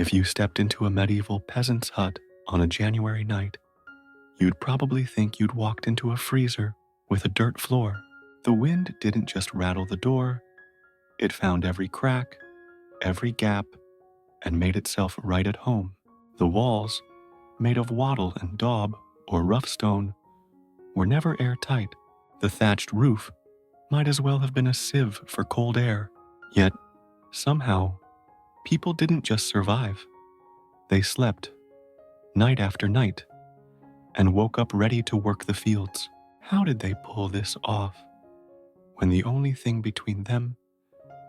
If you stepped into a medieval peasant's hut on a January night, you'd probably think you'd walked into a freezer with a dirt floor. The wind didn't just rattle the door, it found every crack, every gap, and made itself right at home. The walls, made of wattle and daub or rough stone, were never airtight. The thatched roof might as well have been a sieve for cold air. Yet, somehow, people didn't just survive. They slept, night after night, and woke up ready to work the fields. How did they pull this off when the only thing between them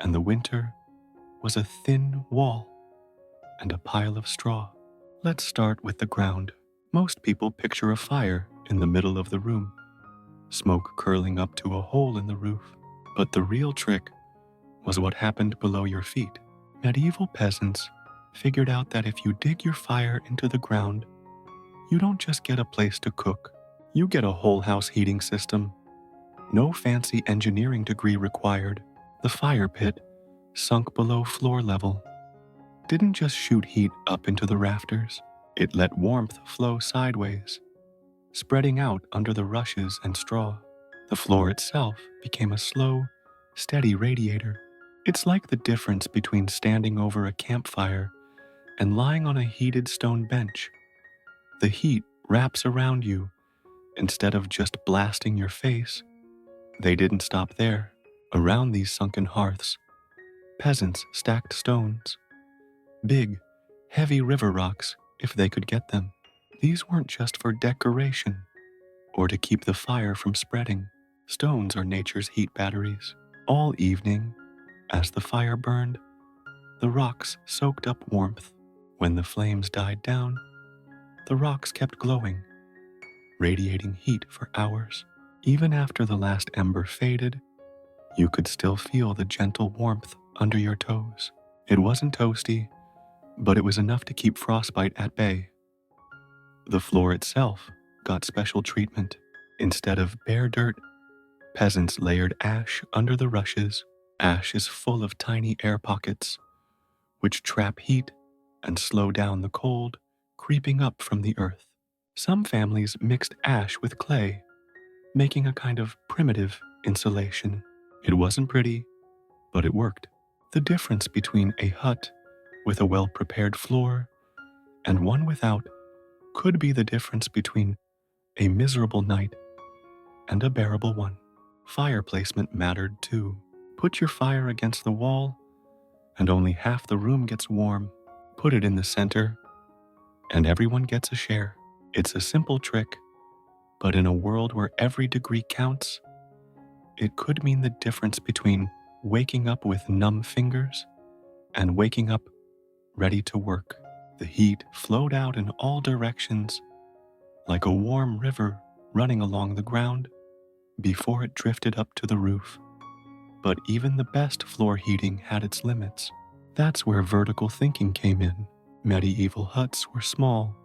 and the winter was a thin wall and a pile of straw? Let's start with the ground. Most people picture a fire in the middle of the room, smoke curling up to a hole in the roof. But the real trick was what happened below your feet. Medieval peasants figured out that if you dig your fire into the ground, you don't just get a place to cook, you get a whole house heating system. No fancy engineering degree required. The fire pit, sunk below floor level, didn't just shoot heat up into the rafters. It let warmth flow sideways, spreading out under the rushes and straw. The floor itself became a slow, steady radiator. It's like the difference between standing over a campfire and lying on a heated stone bench. The heat wraps around you instead of just blasting your face. They didn't stop there. Around these sunken hearths, peasants stacked stones, big, heavy river rocks if they could get them. These weren't just for decoration or to keep the fire from spreading. Stones are nature's heat batteries. All evening, as the fire burned, the rocks soaked up warmth. When the flames died down, the rocks kept glowing, radiating heat for hours. Even after the last ember faded, you could still feel the gentle warmth under your toes. It wasn't toasty, but it was enough to keep frostbite at bay. The floor itself got special treatment. Instead of bare dirt, peasants layered ash under the rushes. Ash is full of tiny air pockets, which trap heat and slow down the cold creeping up from the earth. Some families mixed ash with clay, making a kind of primitive insulation. It wasn't pretty, but it worked. The difference between a hut with a well-prepared floor and one without could be the difference between a miserable night and a bearable one. Fire placement mattered too. Put your fire against the wall, and only half the room gets warm. Put it in the center, and everyone gets a share. It's a simple trick, but in a world where every degree counts, it could mean the difference between waking up with numb fingers and waking up ready to work. The heat flowed out in all directions, like a warm river running along the ground before it drifted up to the roof. But even the best floor heating had its limits. That's where vertical thinking came in. Medieval huts were small,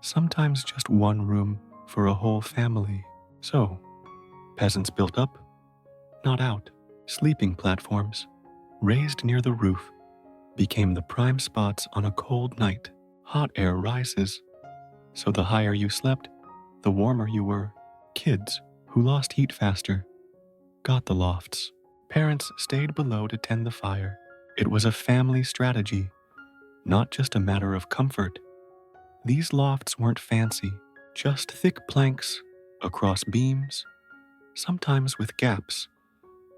sometimes just one room for a whole family. So, peasants built up, not out. Sleeping platforms, raised near the roof, became the prime spots on a cold night. Hot air rises, so the higher you slept, the warmer you were. Kids, who lost heat faster, got the lofts. Parents stayed below to tend the fire. It was a family strategy, not just a matter of comfort. These lofts weren't fancy, just thick planks across beams, sometimes with gaps,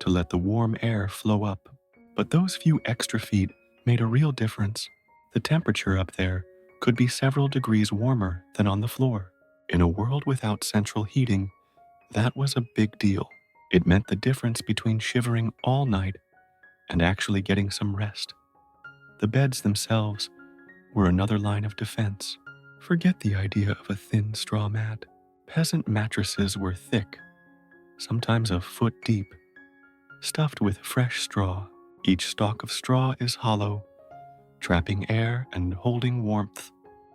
to let the warm air flow up. But those few extra feet made a real difference. The temperature up there could be several degrees warmer than on the floor. In a world without central heating, that was a big deal. It meant the difference between shivering all night and actually getting some rest. The beds themselves were another line of defense. Forget the idea of a thin straw mat. Peasant mattresses were thick, sometimes a foot deep, stuffed with fresh straw. Each stalk of straw is hollow, trapping air and holding warmth.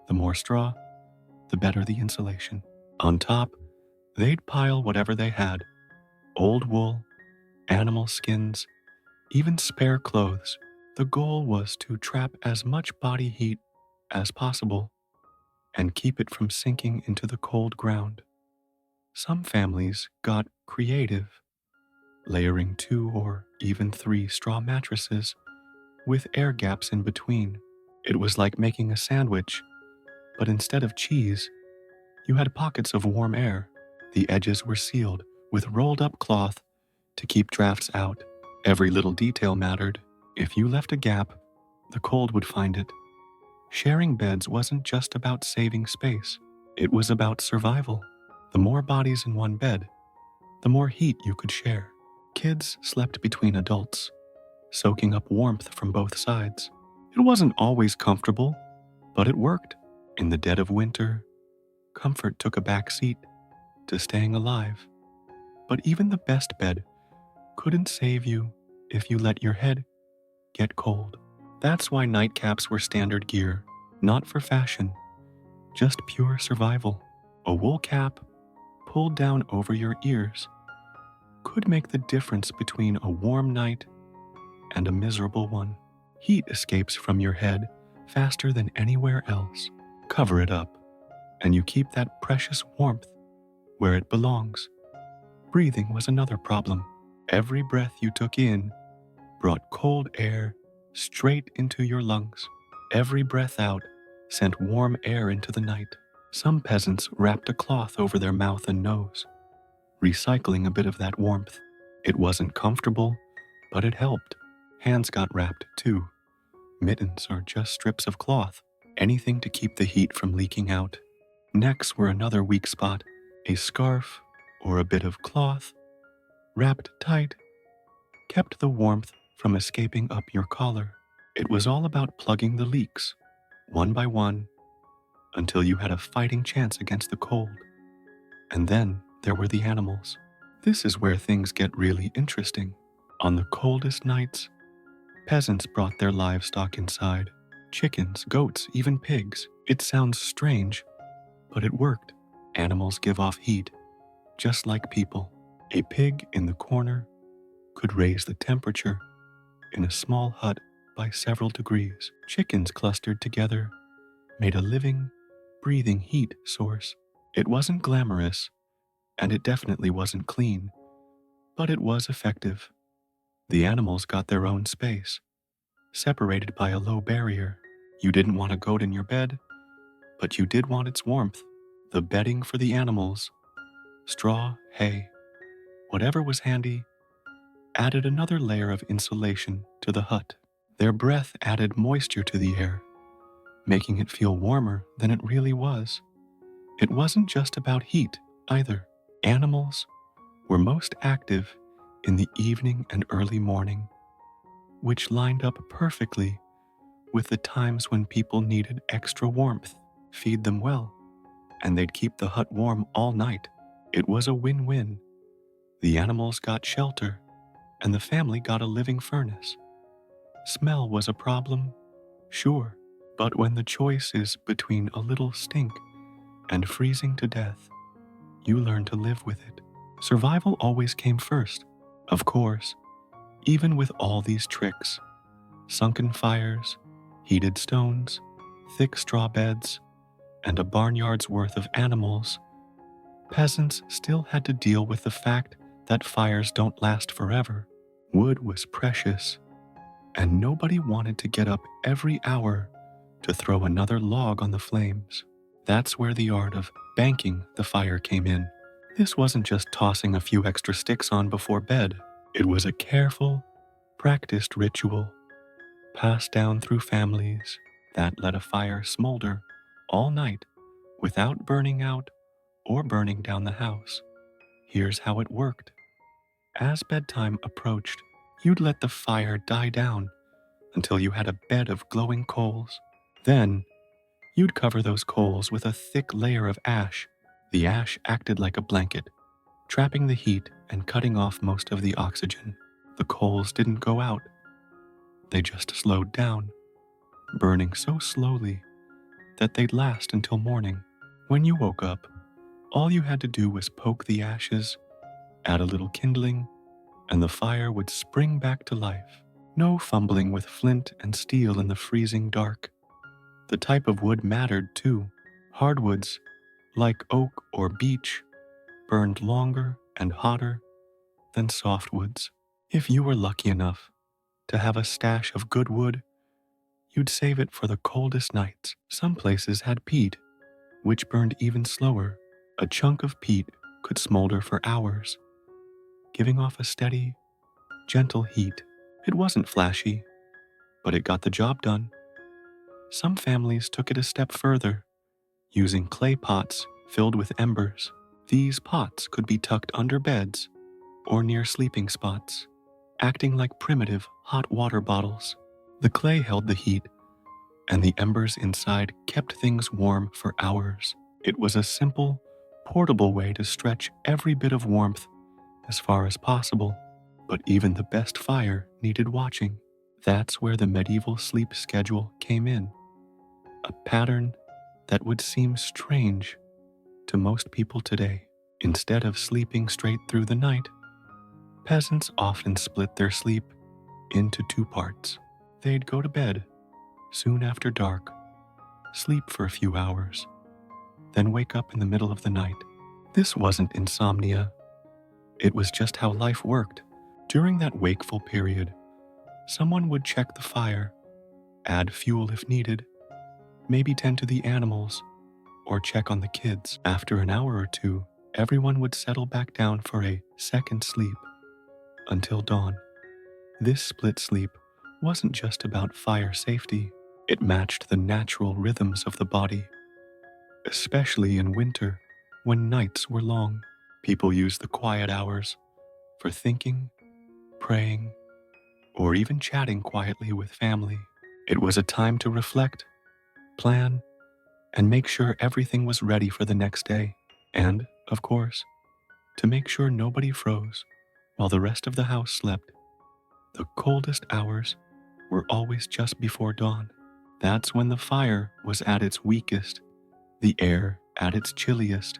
The more straw, the better the insulation. On top, they'd pile whatever they had: old wool, animal skins, even spare clothes. The goal was to trap as much body heat as possible and keep it from sinking into the cold ground. Some families got creative, layering 2 or even 3 straw mattresses with air gaps in between. It was like making a sandwich, but instead of cheese, you had pockets of warm air. The edges were sealed with rolled up cloth to keep drafts out. Every little detail mattered. If you left a gap, the cold would find it. Sharing beds wasn't just about saving space, it was about survival. The more bodies in one bed, the more heat you could share. Kids slept between adults, soaking up warmth from both sides. It wasn't always comfortable, but it worked. In the dead of winter, comfort took a back seat to staying alive. But even the best bed couldn't save you if you let your head get cold. That's why nightcaps were standard gear, not for fashion, just pure survival. A wool cap, pulled down over your ears, could make the difference between a warm night and a miserable one. Heat escapes from your head faster than anywhere else. Cover it up, and you keep that precious warmth where it belongs. Breathing was another problem. Every breath you took in brought cold air straight into your lungs. Every breath out sent warm air into the night. Some peasants wrapped a cloth over their mouth and nose, recycling a bit of that warmth. It wasn't comfortable, but it helped. Hands got wrapped too. Mittens or just strips of cloth, anything to keep the heat from leaking out. Necks were another weak spot. A scarf or a bit of cloth, wrapped tight, kept the warmth from escaping up your collar. It was all about plugging the leaks, one by one, until you had a fighting chance against the cold. And then there were the animals. This is where things get really interesting. On the coldest nights, peasants brought their livestock inside. Chickens, goats, even pigs. It sounds strange, but it worked. Animals give off heat, just like people. A pig in the corner could raise the temperature in a small hut by several degrees. Chickens clustered together made a living, breathing heat source. It wasn't glamorous, and it definitely wasn't clean, but it was effective. The animals got their own space, separated by a low barrier. You didn't want a goat in your bed, but you did want its warmth. The bedding for the animals, straw, hay, whatever was handy, added another layer of insulation to the hut. Their breath added moisture to the air, making it feel warmer than it really was. It wasn't just about heat, either. Animals were most active in the evening and early morning, which lined up perfectly with the times when people needed extra warmth. Feed them well, and they'd keep the hut warm all night. It was a win-win. The animals got shelter, and the family got a living furnace. Smell was a problem, sure, but when the choice is between a little stink and freezing to death, you learn to live with it. Survival always came first, of course, even with all these tricks. Sunken fires, heated stones, thick straw beds, and a barnyard's worth of animals, peasants still had to deal with the fact that fires don't last forever. Wood was precious, and nobody wanted to get up every hour to throw another log on the flames. That's where the art of banking the fire came in. This wasn't just tossing a few extra sticks on before bed. It was a careful, practiced ritual passed down through families that let a fire smolder all night without burning out or burning down the house. Here's how it worked. As bedtime approached, you'd let the fire die down until you had a bed of glowing coals. Then, you'd cover those coals with a thick layer of ash. The ash acted like a blanket, trapping the heat and cutting off most of the oxygen. The coals didn't go out. They just slowed down, burning so slowly that they'd last until morning. When you woke up, all you had to do was poke the ashes, add a little kindling, and the fire would spring back to life. No fumbling with flint and steel in the freezing dark. The type of wood mattered too. Hardwoods, like oak or beech, burned longer and hotter than softwoods. If you were lucky enough to have a stash of good wood, you'd save it for the coldest nights. Some places had peat, which burned even slower. A chunk of peat could smolder for hours, giving off a steady, gentle heat. It wasn't flashy, but it got the job done. Some families took it a step further, using clay pots filled with embers. These pots could be tucked under beds or near sleeping spots, acting like primitive hot water bottles. The clay held the heat, and the embers inside kept things warm for hours. It was a simple, portable way to stretch every bit of warmth as far as possible. But even the best fire needed watching. That's where the medieval sleep schedule came in, a pattern that would seem strange to most people today. Instead of sleeping straight through the night, peasants often split their sleep into two parts. They'd go to bed soon after dark, sleep for a few hours, then wake up in the middle of the night. This wasn't insomnia. It was just how life worked. During that wakeful period, someone would check the fire, add fuel if needed, maybe tend to the animals, or check on the kids. After an hour or two, everyone would settle back down for a second sleep until dawn. This split sleep wasn't just about fire safety. It matched the natural rhythms of the body, especially in winter when nights were long. People used the quiet hours for thinking, praying, or even chatting quietly with family. It was a time to reflect, plan, and make sure everything was ready for the next day. And, of course, to make sure nobody froze while the rest of the house slept. The coldest hours were always just before dawn. That's when the fire was at its weakest, the air at its chilliest,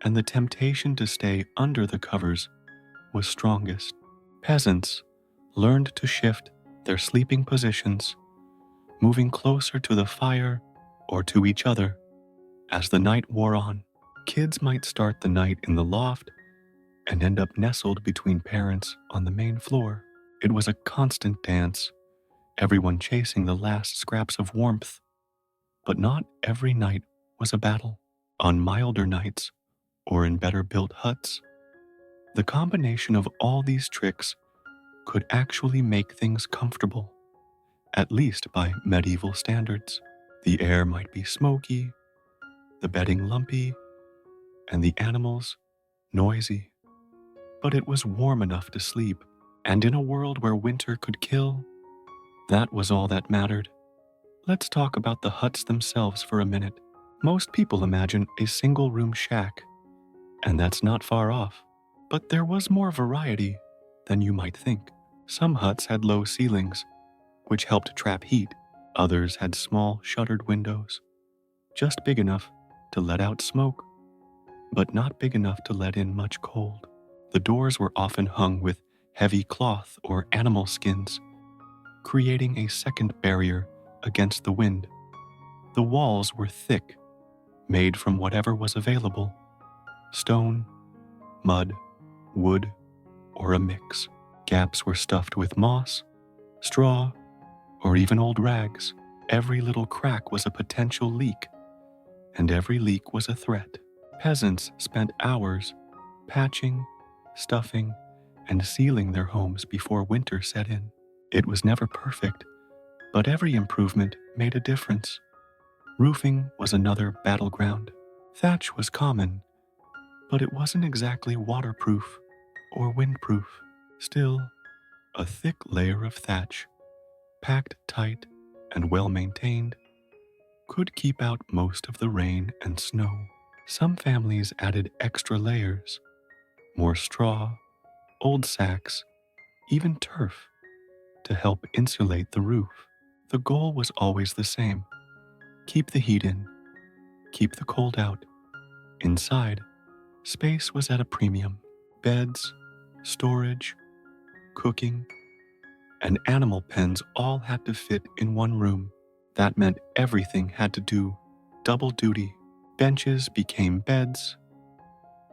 and the temptation to stay under the covers was strongest. Peasants learned to shift their sleeping positions, moving closer to the fire or to each other as the night wore on. Kids might start the night in the loft and end up nestled between parents on the main floor. It was a constant dance, everyone chasing the last scraps of warmth. But not every night was a battle. On milder nights, or in better-built huts, the combination of all these tricks could actually make things comfortable, at least by medieval standards. The air might be smoky, the bedding lumpy, and the animals noisy, but it was warm enough to sleep. And in a world where winter could kill, that was all that mattered. Let's talk about the huts themselves for a minute. Most people imagine a single-room shack, and that's not far off. But there was more variety than you might think. Some huts had low ceilings, which helped trap heat. Others had small, shuttered windows, just big enough to let out smoke, but not big enough to let in much cold. The doors were often hung with heavy cloth or animal skins, creating a second barrier against the wind. The walls were thick, made from whatever was available: stone, mud, wood, or a mix. Gaps were stuffed with moss, straw, or even old rags. Every little crack was a potential leak, and every leak was a threat. Peasants spent hours patching, stuffing, and sealing their homes before winter set in. It was never perfect, but every improvement made a difference. Roofing was another battleground. Thatch was common, but it wasn't exactly waterproof or windproof. Still, a thick layer of thatch, packed tight and well-maintained, could keep out most of the rain and snow. Some families added extra layers, more straw, old sacks, even turf, to help insulate the roof. The goal was always the same: keep the heat in, keep the cold out. Inside, space was at a premium. Beds, storage, cooking, and animal pens all had to fit in one room. That meant everything had to do double duty. Benches became beds,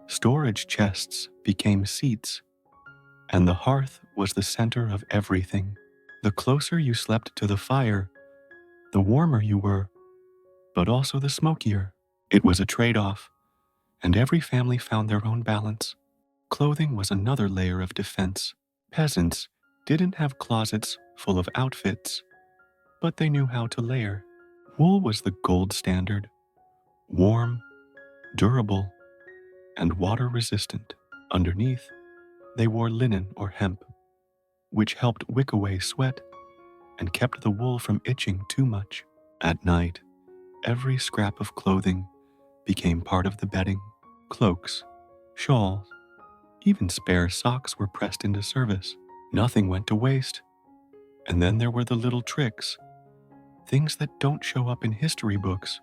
storage chests became seats, and the hearth was the center of everything. The closer you slept to the fire, the warmer you were, but also the smokier. It was a trade-off, and every family found their own balance. Clothing was another layer of defense. Peasants didn't have closets full of outfits, but they knew how to layer. Wool was the gold standard, warm, durable, and water-resistant. Underneath, they wore linen or hemp, which helped wick away sweat and kept the wool from itching too much. At night, every scrap of clothing became part of the bedding. Cloaks, shawls, even spare socks were pressed into service. Nothing went to waste. And then there were the little tricks, things that don't show up in history books,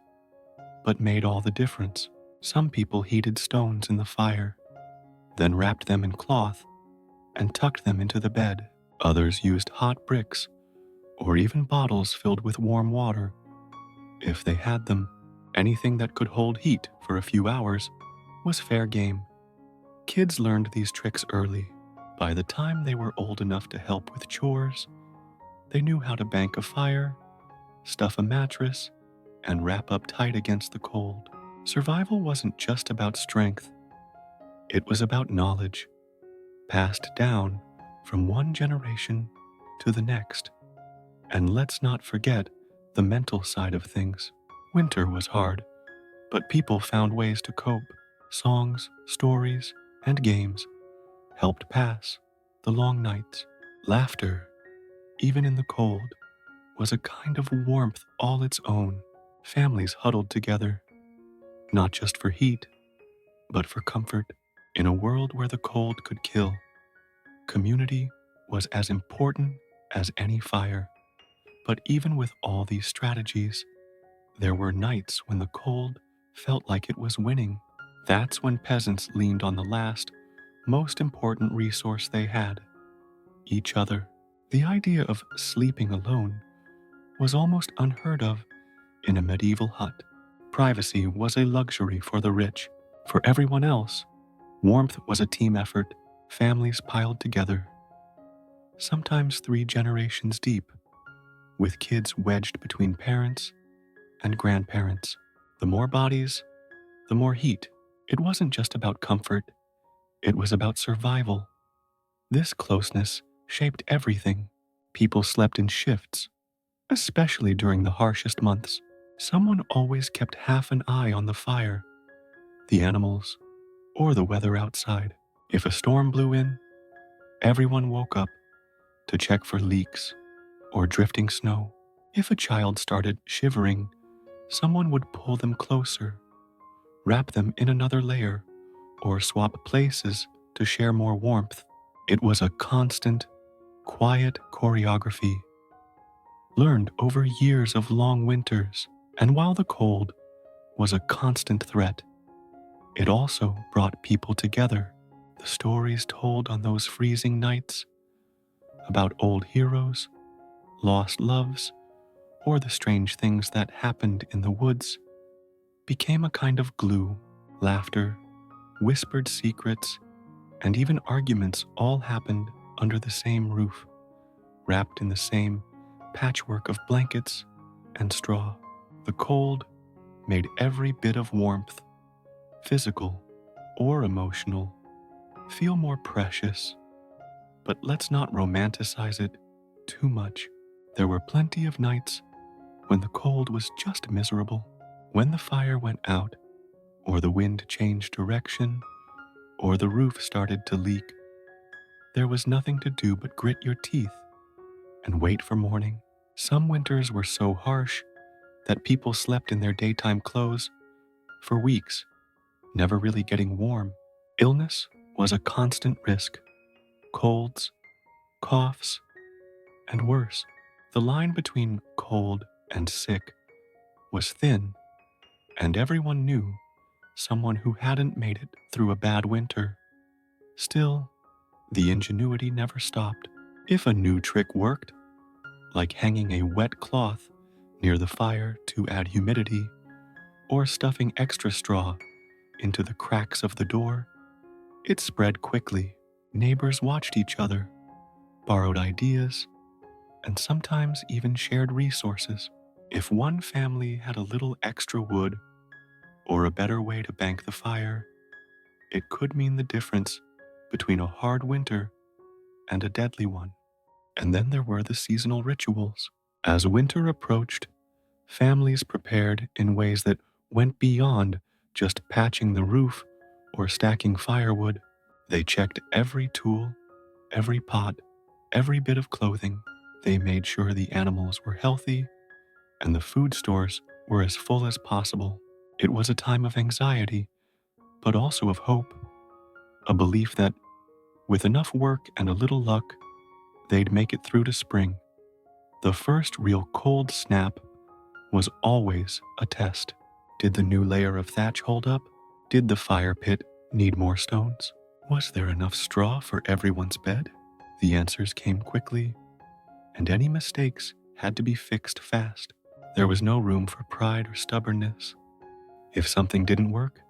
but made all the difference. Some people heated stones in the fire, then wrapped them in cloth and tucked them into the bed. Others used hot bricks or even bottles filled with warm water, if they had them. Anything that could hold heat for a few hours was fair game. Kids learned these tricks early. By the time they were old enough to help with chores, they knew how to bank a fire, stuff a mattress, and wrap up tight against the cold. Survival wasn't just about strength. It was about knowledge, passed down from one generation to the next. And let's not forget the mental side of things. Winter was hard, but people found ways to cope. Songs, stories, and games helped pass the long nights. Laughter, even in the cold, was a kind of warmth all its own. Families huddled together, not just for heat, but for comfort. In a world where the cold could kill, community was as important as any fire. But even with all these strategies, there were nights when the cold felt like it was winning. That's when peasants leaned on the last, most important resource they had: each other. The idea of sleeping alone was almost unheard of in a medieval hut. Privacy was a luxury for the rich. For everyone else, warmth was a team effort. Families piled together, sometimes 3 generations deep, with kids wedged between parents and grandparents. The more bodies, the more heat. It wasn't just about comfort, it was about survival. This closeness shaped everything. People slept in shifts, especially during the harshest months. Someone always kept half an eye on the fire, the animals, or the weather outside. If a storm blew in, everyone woke up to check for leaks or drifting snow. If a child started shivering, someone would pull them closer, wrap them in another layer, or swap places to share more warmth. It was a constant, quiet choreography, learned over years of long winters. And while the cold was a constant threat, it also brought people together. The stories told on those freezing nights about old heroes, lost loves, or the strange things that happened in the woods became a kind of glue. Laughter, whispered secrets, and even arguments all happened under the same roof, wrapped in the same patchwork of blankets and straw. The cold made every bit of warmth, physical or emotional, feel more precious. But let's not romanticize it too much. There were plenty of nights when the cold was just miserable. When the fire went out, or the wind changed direction, or the roof started to leak, there was nothing to do but grit your teeth and wait for morning. Some winters were so harsh that people slept in their daytime clothes for weeks, never really getting warm. Illness was a constant risk. Colds, coughs, and worse. The line between cold and sick was thin, and everyone knew someone who hadn't made it through a bad winter. Still, the ingenuity never stopped. If a new trick worked, like hanging a wet cloth near the fire to add humidity, or stuffing extra straw into the cracks of the door, it spread quickly. Neighbors watched each other, borrowed ideas, and sometimes even shared resources. If one family had a little extra wood or a better way to bank the fire, it could mean the difference between a hard winter and a deadly one. And then there were the seasonal rituals. As winter approached, families prepared in ways that went beyond just patching the roof or stacking firewood. They checked every tool, every pot, every bit of clothing. They made sure the animals were healthy and the food stores were as full as possible. It was a time of anxiety, but also of hope, a belief that with enough work and a little luck, they'd make it through to spring. The first real cold snap was always a test. Did the new layer of thatch hold up? Did the fire pit need more stones? Was there enough straw for everyone's bed? The answers came quickly, and any mistakes had to be fixed fast. There was no room for pride or stubbornness. If something didn't work,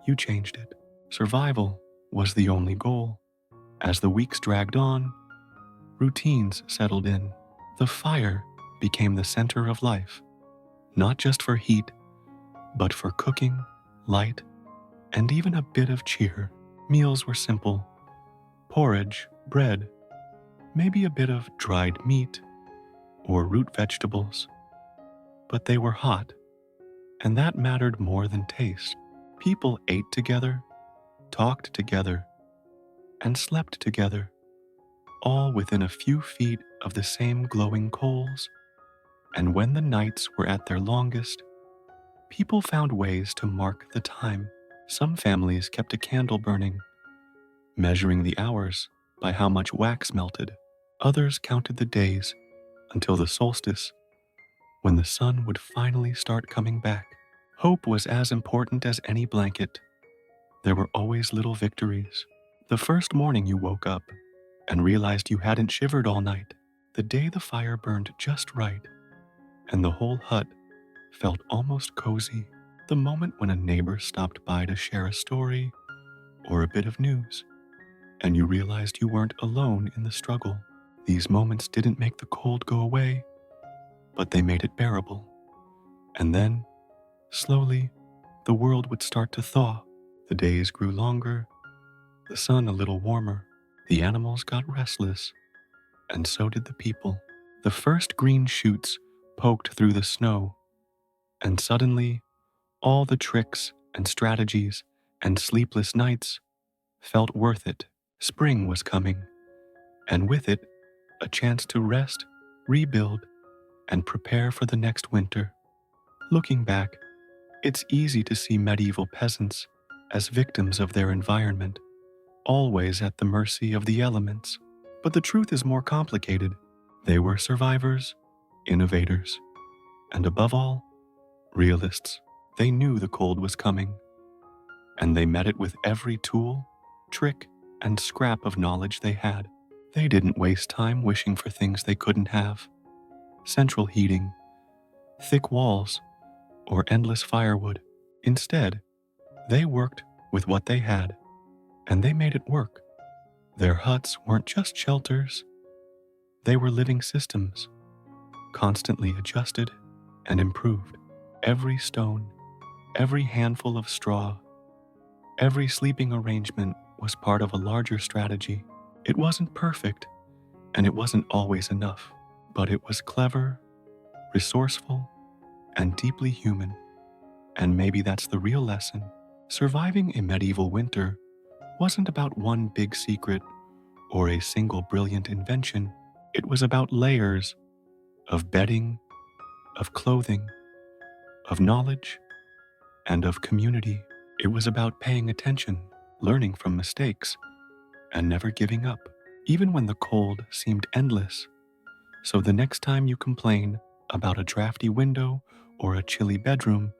you changed it. Survival was the only goal. As the weeks dragged on, routines settled in. The fire became the center of life, not just for heat, but for cooking, light, and even a bit of cheer. Meals were simple: porridge, bread, maybe a bit of dried meat or root vegetables. But they were hot, and that mattered more than taste. People ate together, talked together, and slept together, all within a few feet of the same glowing coals. And when the nights were at their longest, people found ways to mark the time. Some families kept a candle burning, measuring the hours by how much wax melted. Others counted the days until the solstice, when the sun would finally start coming back. Hope was as important as any blanket. There were always little victories. The first morning you woke up and realized you hadn't shivered all night. The day the fire burned just right, and the whole hut felt almost cozy. The moment when a neighbor stopped by to share a story or a bit of news, and you realized you weren't alone in the struggle. These moments didn't make the cold go away, but they made it bearable. And then, slowly, the world would start to thaw. The days grew longer, the sun a little warmer. The animals got restless, and so did the people. The first green shoots poked through the snow, and suddenly, all the tricks and strategies and sleepless nights felt worth it. Spring was coming, and with it, a chance to rest, rebuild, and prepare for the next winter. Looking back, it's easy to see medieval peasants as victims of their environment, always at the mercy of the elements. But the truth is more complicated. They were survivors, innovators, and above all, realists. They knew the cold was coming, and they met it with every tool, trick, and scrap of knowledge they had. They didn't waste time wishing for things they couldn't have: central heating, thick walls, or endless firewood. Instead, they worked with what they had, and they made it work. Their huts weren't just shelters, they were living systems, constantly adjusted and improved. Every stone, every handful of straw, every sleeping arrangement was part of a larger strategy. It wasn't perfect, and it wasn't always enough, but it was clever, resourceful, and deeply human. And maybe that's the real lesson. Surviving a medieval winter wasn't about one big secret or a single brilliant invention. It was about layers of bedding, of clothing, of knowledge, and of community. It was about paying attention, learning from mistakes, and never giving up, even when the cold seemed endless. So the next time you complain about a drafty window or a chilly bedroom,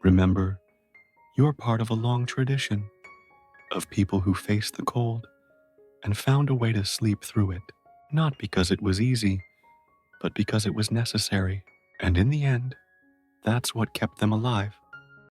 remember, you're part of a long tradition of people who faced the cold and found a way to sleep through it. not because it was easy, but because it was necessary. And in the end, that's what kept them alive.